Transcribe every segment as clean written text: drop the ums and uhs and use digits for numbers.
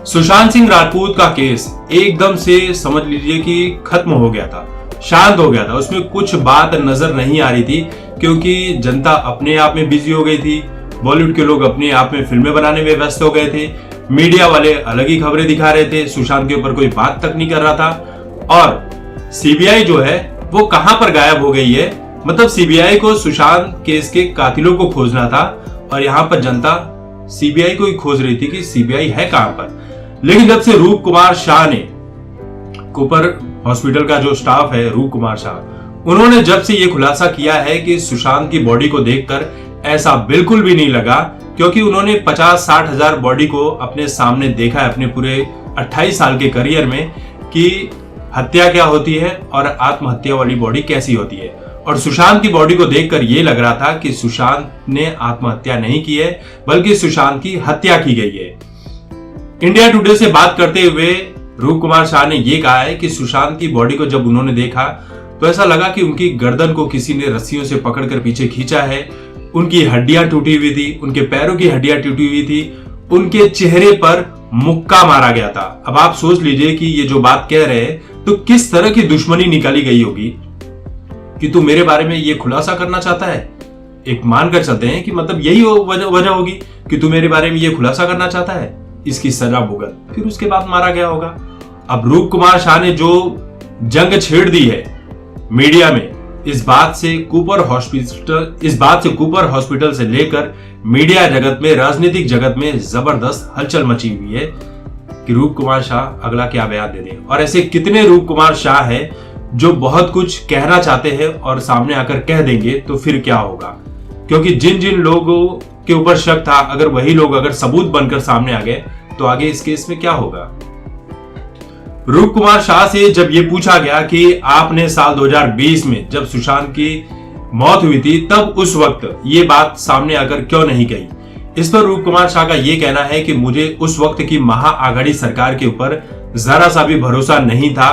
सुशांत सिंह राजपूत का केस एकदम से समझ लीजिए कि खत्म हो गया था, शांत हो गया था। उसमें कुछ बात नजर नहीं आ रही थी क्योंकि जनता अपने आप में बिजी हो गई थी। बॉलीवुड के लोग अपने आप में फिल्में बनाने में व्यस्त हो गए थे। मीडिया वाले अलग ही खबरें दिखा रहे थे, सुशांत के ऊपर कोई बात तक नहीं कर रहा था। और सीबीआई जो है वो कहां पर गायब हो गई है। मतलब सीबीआई को सुशांत केस के कातिलों को खोजना था और यहां पर जनता सीबीआई को ही खोज रही थी कि सीबीआई है कहां पर। लेकिन जब से रूप कुमार शाह ने, कूपर हॉस्पिटल का जो स्टाफ है रूप कुमार शाह, उन्होंने जब से ये खुलासा किया है कि सुशांत की बॉडी को देखकर ऐसा बिल्कुल भी नहीं लगा, क्योंकि उन्होंने 50-60 हजार बॉडी को अपने सामने देखा है अपने पूरे 28 साल के करियर में कि हत्या क्या होती है और आत्महत्या वाली बॉडी कैसी होती है। और सुशांत की बॉडी को देखकर यह लग रहा था कि सुशांत ने आत्महत्या नहीं की है बल्कि सुशांत की हत्या की गई है। इंडिया टुडे से बात करते हुए रूप कुमार शाह ने यह कहा है कि सुशांत की बॉडी को जब उन्होंने देखा तो ऐसा लगा कि उनकी गर्दन को किसी ने रस्सियों से पकड़कर पीछे खींचा है। उनकी हड्डियां टूटी हुई थी, उनके पैरों की हड्डियां टूटी हुई थी, उनके चेहरे पर मुक्का मारा गया था। अब आप सोच लीजिए कि ये जो बात कह रहे हैं तो किस तरह की दुश्मनी निकाली गई होगी कि तू मेरे बारे में ये खुलासा करना चाहता है। एक मानकर चलते हैं कि मतलब यही वजह होगी कि तू मेरे बारे में ये खुलासा करना चाहता है, इसकी सजा भुगत। फिर उसके बाद मारा गया होगा। अब रूप कुमार शाह ने जो जंग छेड़ दी है मीडिया में, इस बात से कूपर हॉस्पिटल से लेकर मीडिया जगत में, राजनीतिक जगत में जबरदस्त हलचल मची हुई है कि रूप कुमार शाह अगला क्या बयान दे दें। और ऐसे कितने रूप कुमार शाह हैं जो बहुत कुछ कहना चाहते हैं और सामने आकर कह देंगे तो फिर क्या होगा। क्योंकि जिन जिन लोगों के ऊपर शक था, अगर वही लोग अगर सबूत बनकर सामने आ गए तो आगे इस केस में क्या होगा। रूप कुमार शाह से जब ये पूछा गया कि आपने साल 2020 में जब सुशांत की मौत हुई थी तब उस वक्त ये बात सामने आकर क्यों नहीं गई, इस पर रूप कुमार शाह का ये कहना है कि मुझे उस वक्त की महाआघाड़ी सरकार के ऊपर जरा सा भी भरोसा नहीं था,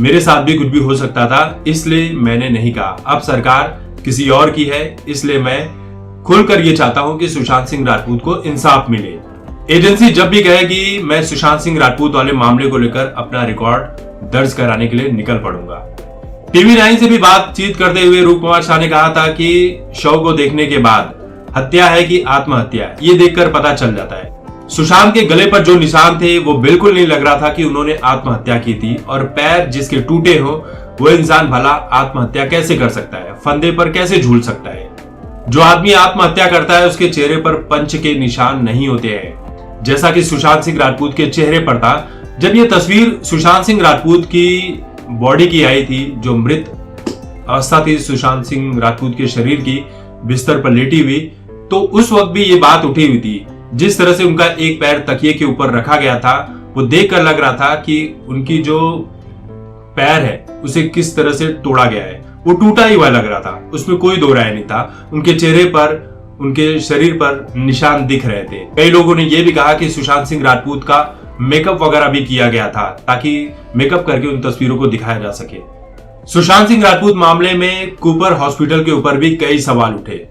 मेरे साथ भी कुछ भी हो सकता था, इसलिए मैंने नहीं कहा। अब सरकार किसी और की है, इसलिए मैं खुलकर ये चाहता हूं कि सुशांत सिंह राजपूत को इंसाफ मिले। एजेंसी जब भी कहेगी मैं सुशांत सिंह राजपूत वाले मामले को लेकर अपना रिकॉर्ड दर्ज कराने के लिए निकल पड़ूंगा। टीवी 9 से भी बातचीत करते हुए रूप कुमार शाह ने कहा था कि शव को देखने के बाद हत्या है कि आत्महत्या ये देखकर पता चल जाता है। सुशांत के गले पर जो निशान थे वो बिल्कुल नहीं लग रहा था कि उन्होंने आत्महत्या की थी। और पैर जिसके टूटे हो वो इंसान भला आत्महत्या कैसे कर सकता है, फंदे पर कैसे झूल सकता है। जो आदमी आत्महत्या करता है उसके चेहरे पर पंच के निशान नहीं होते हैं, जैसा कि सुशांत सिंह राजपूत के चेहरे पर था। जब ये तस्वीर सुशांत सिंह राजपूत की बॉडी की आई थी, जो मृत अवस्था थी सुशांत सिंह राजपूत के शरीर की बिस्तर पर लेटी हुई, तो उस वक्त भी ये बात उठी हुई थी। जिस तरह से उनका एक पैर तकिए के ऊपर रखा गया था वो देखकर लग रहा था कि उनकी जो पैर है उसे किस तरह से तोड़ा गया है, वो टूटा ही हुआ लग रहा था, उसमें कोई दो राय नहीं था। उनके चेहरे पर, उनके शरीर पर निशान दिख रहे थे। कई लोगों ने यह भी कहा कि सुशांत सिंह राजपूत का मेकअप वगैरह भी किया गया था ताकि मेकअप करके उन तस्वीरों को दिखाया जा सके। सुशांत सिंह राजपूत मामले में कूपर हॉस्पिटल के ऊपर भी कई सवाल उठे।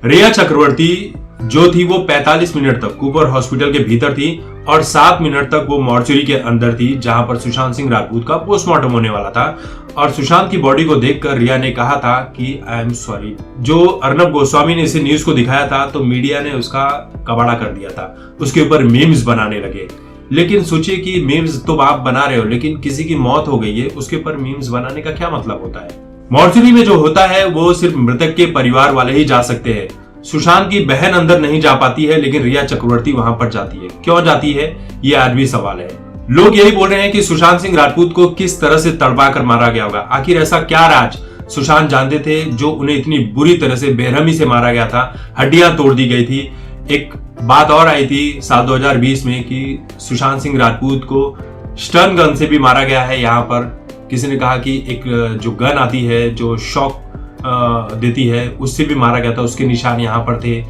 रिया चक्रवर्ती जो थी वो 45 मिनट तक कूपर हॉस्पिटल के भीतर थी और 7 मिनट तक वो मॉर्चरी के अंदर थी जहां पर सुशांत सिंह राजपूत का पोस्टमार्टम होने वाला था। और सुशांत की बॉडी को देखकर रिया ने कहा था कि आई एम सॉरी। जो अर्नब गोस्वामी ने इसे न्यूज को दिखाया था तो मीडिया ने उसका कबाड़ा कर दिया था, उसके ऊपर मीम्स बनाने लगे। लेकिन सोचिए कि मीम्स तो आप बना रहे हो, लेकिन किसी की मौत हो गई है उसके ऊपर मीम्स बनाने का क्या मतलब होता है। मॉर्चरी में जो होता है वो सिर्फ मृतक के परिवार वाले ही जा सकते हैं। सुशांत की बहन अंदर नहीं जा पाती है, लेकिन रिया चक्रवर्ती वहां पर जाती है। क्यों जाती है ये आज भी सवाल है। लोग यही बोल रहे हैं कि सुशांत सिंह राजपूत को किस तरह से तड़पा कर मारा गया होगा। आखिर ऐसा क्या राज सुशांत जानते थे जो उन्हें इतनी बुरी तरह से बेरहमी से मारा गया था, हड्डियां तोड़ दी गई थी। एक बात और आई थी साल 2020 में कि सुशांत सिंह राजपूत को स्टन गन से भी मारा गया है। यहाँ पर किसी ने कहा कि एक जो गन आती है जो शॉक देती है उससे भी मारा गया था, उसके निशान यहाँ पर थे।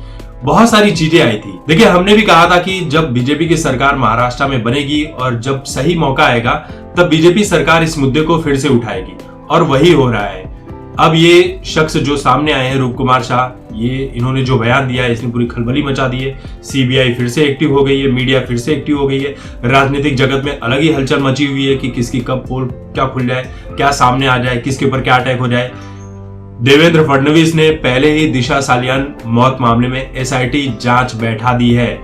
बहुत सारी चीजें आई थी। देखिए, हमने भी कहा था कि जब बीजेपी की सरकार महाराष्ट्र में बनेगी और जब सही मौका आएगा तब बीजेपी सरकार इस मुद्दे को फिर से उठाएगी, और वही हो रहा है। अब ये शख्स जो सामने आए हैं रूप कुमार शाह, ये इन्होंने जो बयान दिया है इसने पूरी खलबली मचा दी है। सीबीआई फिर से एक्टिव हो गई है, मीडिया फिर से एक्टिव हो गई है, राजनीतिक जगत में अलग ही हलचल मची हुई है कि किसकी कब पोल क्या खुल जाए, क्या सामने आ जाए, किसके ऊपर क्या अटैक हो जाए। देवेंद्र फडणवीस ने पहले ही दिशा सालियान मौत मामले में एसआईटी जांच बैठा दी है,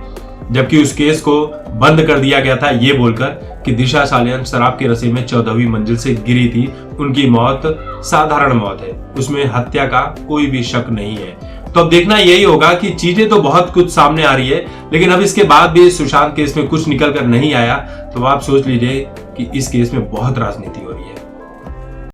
जबकि उस केस को बंद कर दिया गया था ये बोलकर कि दिशा सालियान शराब के नशे में 14वीं मंजिल से गिरी थी, उनकी मौत साधारण मौत है, उसमें हत्या का कोई भी शक नहीं है। तो अब देखना यही होगा कि चीजें तो बहुत कुछ सामने आ रही है, लेकिन अब इसके बाद भी सुशांत केस में कुछ निकल कर नहीं आया तो आप सोच लीजिए कि इस केस में बहुत राजनीति हो रही है।